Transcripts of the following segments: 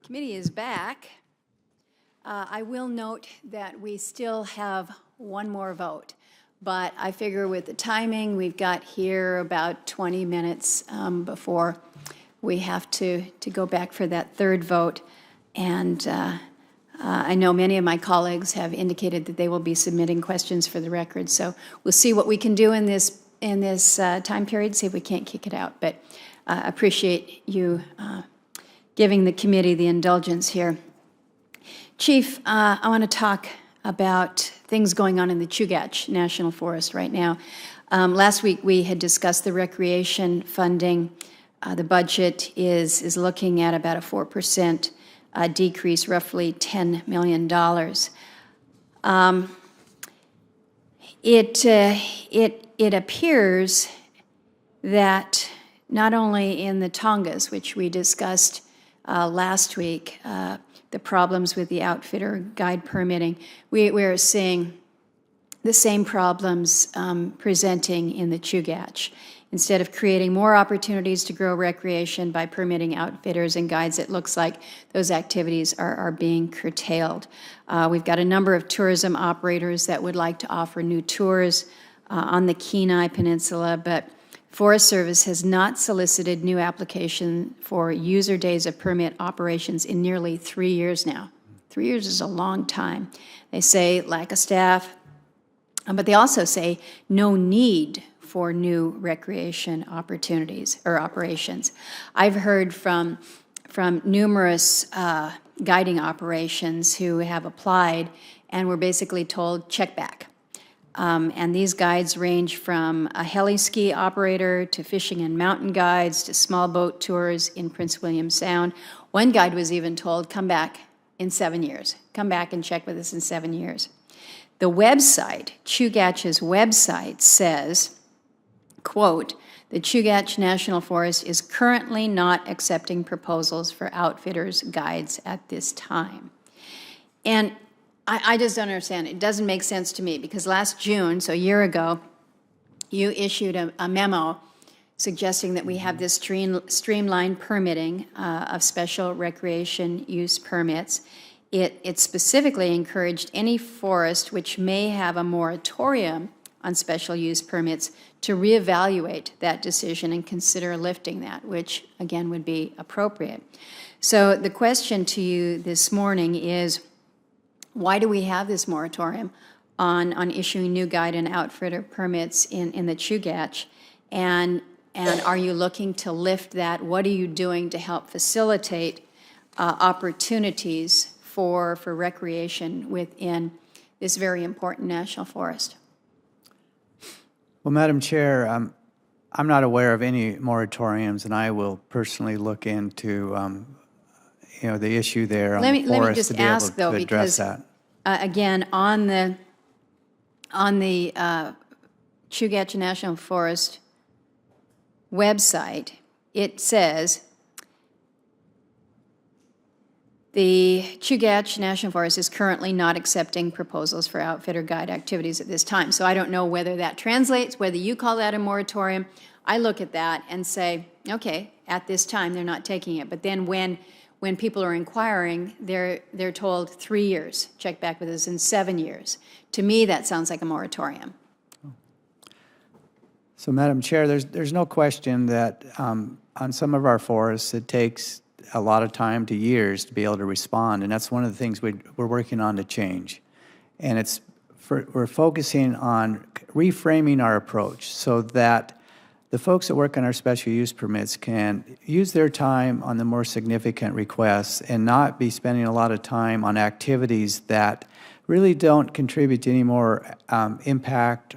Committee is back. I will note that we still have one more vote, but I figure with the timing, we've got here about 20 minutes before we have to go back for that third vote. And I know many of my colleagues have indicated that they will be submitting questions for the record. So we'll see what we can do in this time period, see if we can't kick it out. But appreciate you giving the committee the indulgence here. Chief, I want to talk about things going on in the Chugach National Forest right now. Last week we had discussed the recreation funding. The budget is looking at about a 4% decrease, roughly $10 million. It appears that not only in the Tongass, which we discussed last week, the problems with the outfitter guide permitting, we're seeing the same problems presenting in the Chugach. Instead of creating more opportunities to grow recreation by permitting outfitters and guides, it looks like those activities are being curtailed. We've got a number of tourism operators that would like to offer new tours on the Kenai Peninsula, but Forest Service has not solicited new application for user days of permit operations in nearly 3 years now. 3 years is a long time. They say lack of staff, but they also say no need for new recreation opportunities or operations. I've heard from numerous guiding operations who have applied and were basically told check back. And these guides range from a heli ski operator to fishing and mountain guides to small boat tours in Prince William Sound. One guide was even told, come back in 7 years. Come back and check with us in 7 years. The website, Chugach's website, says, quote, the Chugach National Forest is currently not accepting proposals for outfitters' guides at this time. And I just don't understand. It doesn't make sense to me because last June, so a year ago, you issued a memo suggesting that we have this streamlined permitting of special recreation use permits. It specifically encouraged any forest which may have a moratorium on special use permits to reevaluate that decision and consider lifting that, which again would be appropriate. So the question to you this morning is, why do we have this moratorium on issuing new guide and outfitter permits in the Chugach? And are you looking to lift that? What are you doing to help facilitate opportunities for recreation within this very important national forest? Well, Madam Chair, I'm not aware of any moratoriums, and I will personally look into the issue there on the forest to be able to address that. Again, on the Chugach National Forest website, it says the Chugach National Forest is currently not accepting proposals for outfitter guide activities at this time. So I don't know whether that translates, whether you call that a moratorium. I look at that and say, okay, at this time they're not taking it. But then when people are inquiring, they're told 3 years, check back with us in 7 years. To me, that sounds like a moratorium. So, Madam Chair, there's no question that on some of our forests, it takes a lot of time to years to be able to respond, and that's one of the things we're working on to change. And we're focusing on reframing our approach so that the folks that work on our special use permits can use their time on the more significant requests and not be spending a lot of time on activities that really don't contribute to any more impact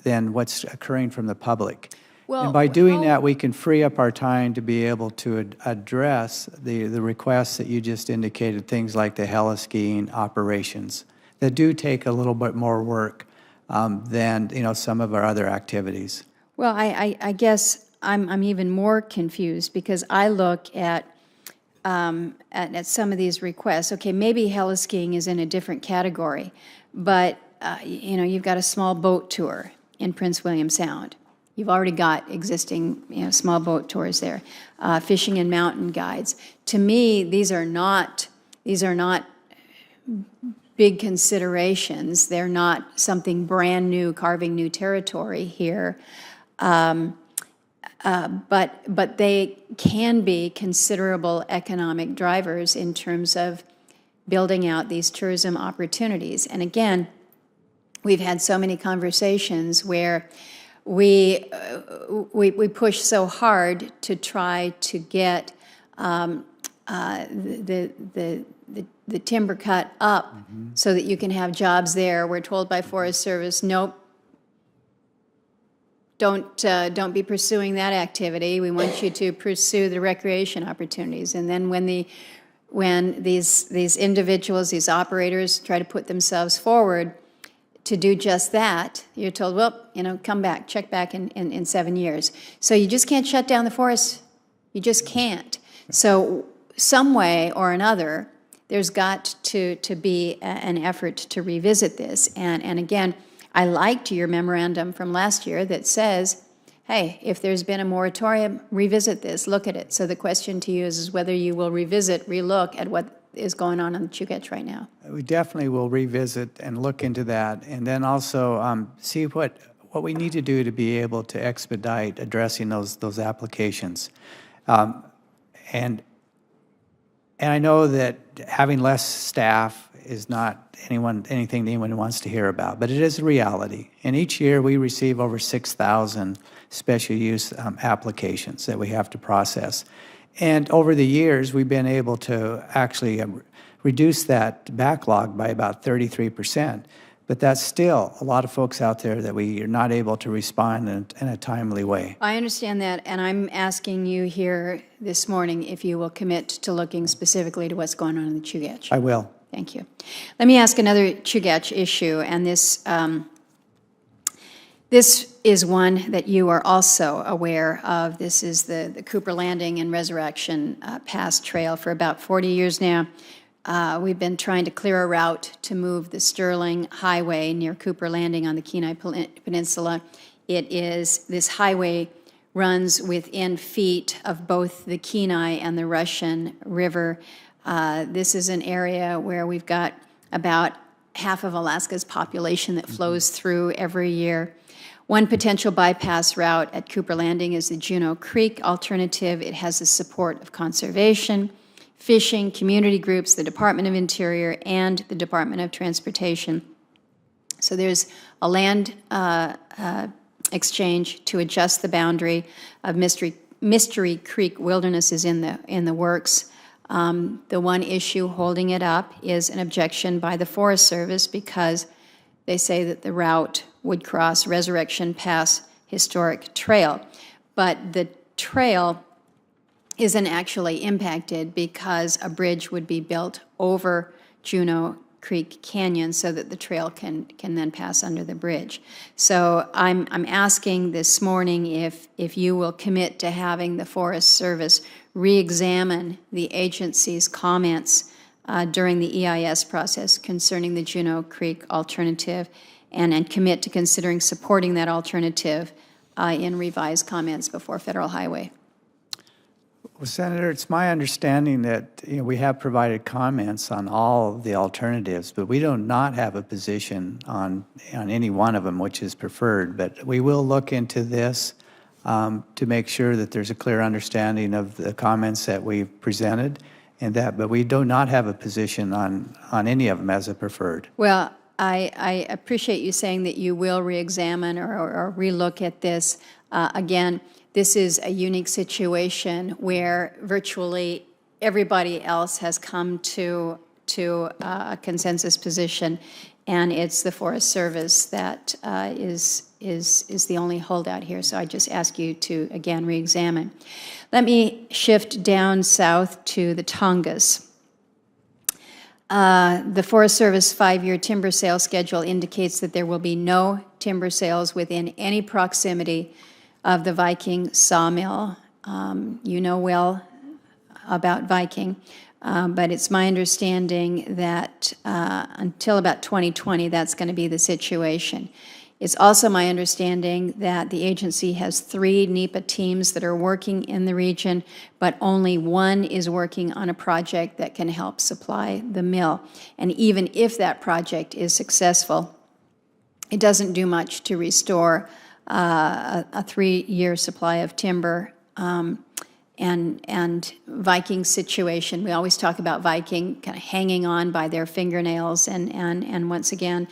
than what's occurring from the public. Well, and by doing that, we can free up our time to be able to address the requests that you just indicated, things like the heli-skiing operations that do take a little bit more work than some of our other activities. Well, I guess I'm even more confused because I look at some of these requests. Okay, maybe heli-skiing is in a different category, but you've got a small boat tour in Prince William Sound. You've already got existing, small boat tours there. Fishing and mountain guides. To me, these are not big considerations. They're not something brand new, carving new territory here. But they can be considerable economic drivers in terms of building out these tourism opportunities. And again, we've had so many conversations where we push so hard to try to get the timber cut up so that you can have jobs there. We're told by Forest Service, nope, don't be pursuing that activity. We want you to pursue the recreation opportunities. And then when these individuals, these operators try to put themselves forward to do just that, you're told, well, come back, check back in 7 years. So you just can't shut down the forests. You just can't. So some way or another, there's got to be an effort to revisit this. And again, I liked your memorandum from last year that says, hey, if there's been a moratorium, revisit this, look at it. So the question to you is whether you will relook at what is going on the Chugach right now. We definitely will revisit and look into that, and then also see what we need to do to be able to expedite addressing those applications. And I know that having less staff is not anything anyone wants to hear about, but it is a reality. And each year we receive over 6,000 special use applications that we have to process. And over the years, we've been able to actually reduce that backlog by about 33%. But that's still a lot of folks out there that we are not able to respond in a timely way. I understand that, and I'm asking you here this morning if you will commit to looking specifically to what's going on in the Chugach. I will. Thank you. Let me ask another Chugach issue, and this is one that you are also aware of. This is the Cooper Landing and Resurrection Pass Trail. For about 40 years now, we've been trying to clear a route to move the Sterling Highway near Cooper Landing on the Kenai Peninsula. This highway runs within feet of both the Kenai and the Russian River. This is an area where we've got about half of Alaska's population that flows through every year. One potential bypass route at Cooper Landing is the Juneau Creek alternative. It has the support of conservation, fishing, community groups, the Department of Interior, and the Department of Transportation. So there's a land exchange to adjust the boundary of Mystery Creek Wilderness is in the works. The one issue holding it up is an objection by the Forest Service because they say that the route would cross Resurrection Pass Historic Trail. But the trail isn't actually impacted because a bridge would be built over Juneau Creek Canyon so that the trail can then pass under the bridge. So I'm asking this morning if you will commit to having the Forest Service re-examine the agency's comments during the EIS process concerning the Juneau Creek alternative and commit to considering supporting that alternative in revised comments before Federal Highway. Well, Senator, it's my understanding that we have provided comments on all of the alternatives, but we do not have a position on any one of them, which is preferred. But we will look into this to make sure that there's a clear understanding of the comments that we've presented, but we do not have a position on any of them as a preferred. Well, I appreciate you saying that you will re-examine or relook at this. Again, this is a unique situation where virtually everybody else has come to a consensus position, and it's the Forest Service that is the only holdout here. So I just ask you to, again, re-examine. Let me shift down south to the Tongass. The Forest Service 5-year timber sales schedule indicates that there will be no timber sales within any proximity of the Viking sawmill. You know well about Viking, but it's my understanding that until about 2020, that's going to be the situation. It's also my understanding that the agency has 3 NEPA teams that are working in the region, but only one is working on a project that can help supply the mill. And even if that project is successful, it doesn't do much to restore a 3-year supply of timber. And Viking situation, we always talk about Viking kind of hanging on by their fingernails, and once again,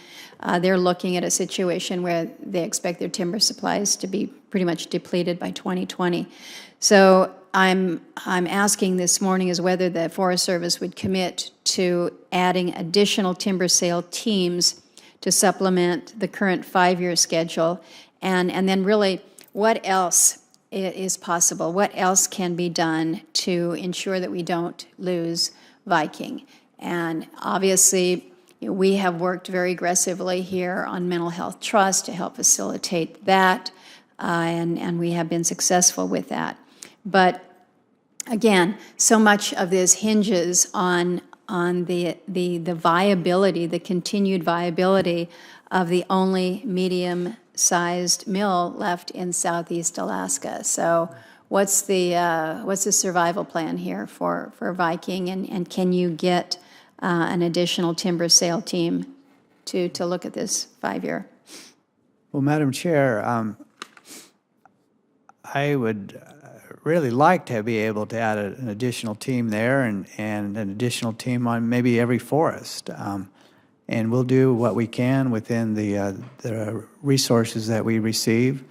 they're looking at a situation where they expect their timber supplies to be pretty much depleted by 2020. So I'm asking this morning is whether the Forest Service would commit to adding additional timber sale teams to supplement the current 5-year schedule, and then really what else is possible? What else can be done to ensure that we don't lose Viking? And obviously, we have worked very aggressively here on mental health trust to help facilitate that, and we have been successful with that. But again, so much of this hinges on the viability, the continued viability of the only medium-sized mill left in Southeast Alaska. So what's the survival plan here for Viking, and can you get an additional timber sale team to look at this 5-year? Well, Madam Chair, I would really like to be able to add an additional team there and an additional team on maybe every forest. And we'll do what we can within the resources that we receive.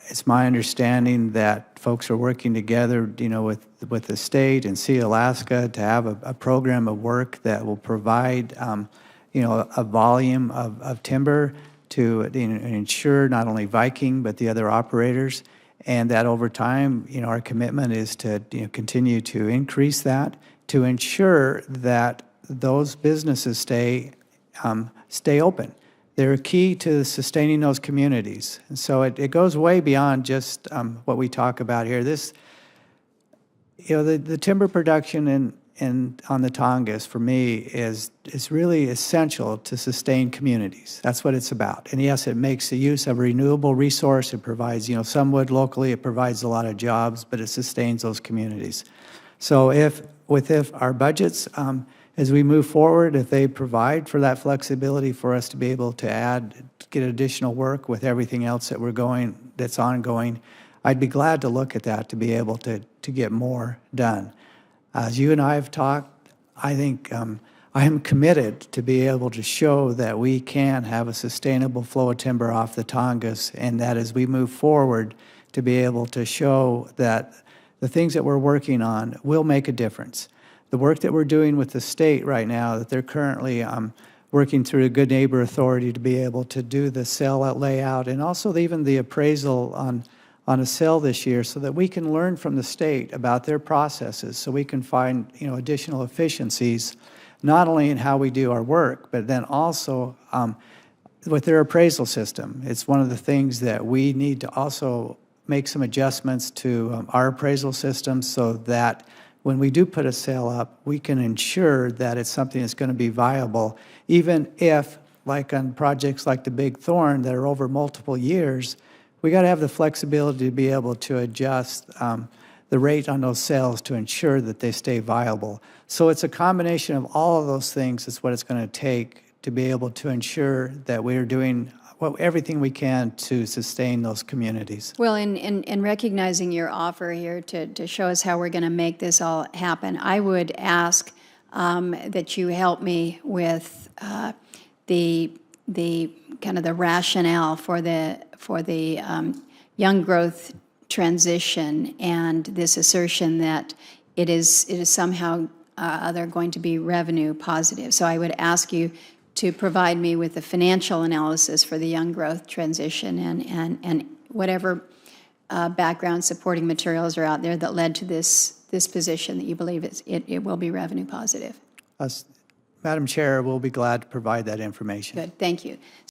It's my understanding that folks are working together, with the state and Sea Alaska to have a program of work that will provide, a volume of timber to ensure not only Viking but the other operators, and that over time, our commitment is to continue to increase that to ensure that those businesses stay open. They're key to sustaining those communities. And so it goes way beyond just what we talk about here. This, the timber production on the Tongass, for me, is really essential to sustain communities. That's what it's about. And yes, it makes the use of a renewable resource. It provides, some wood locally. It provides a lot of jobs, but it sustains those communities. So if our budgets, as we move forward, if they provide for that flexibility for us to be able to get additional work with everything else that's ongoing, I'd be glad to look at that to be able to get more done. As you and I have talked, I think I am committed to be able to show that we can have a sustainable flow of timber off the Tongass, and that as we move forward, to be able to show that the things that we're working on will make a difference. The work that we're doing with the state right now, that they're currently working through a Good Neighbor Authority to be able to do the cell layout, and also even the appraisal on a cell this year, so that we can learn from the state about their processes, so we can find additional efficiencies, not only in how we do our work, but then also with their appraisal system. It's one of the things that we need to also make some adjustments to our appraisal system, so that when we do put a sale up, we can ensure that it's something that's going to be viable, even if, like on projects like the Big Thorn that are over multiple years, we got to have the flexibility to be able to adjust the rate on those sales to ensure that they stay viable. So it's a combination of all of those things is what it's going to take to be able to ensure that we're doing everything we can to sustain those communities. Well, in recognizing your offer here to show us how we're going to make this all happen, I would ask that you help me with the kind of the rationale for the young growth transition and this assertion that it is somehow other going to be revenue positive. So I would ask you to provide me with the financial analysis for the young growth transition and whatever background supporting materials are out there that led to this position that you believe it will be revenue positive. Madam Chair, we'll be glad to provide that information. Good, thank you.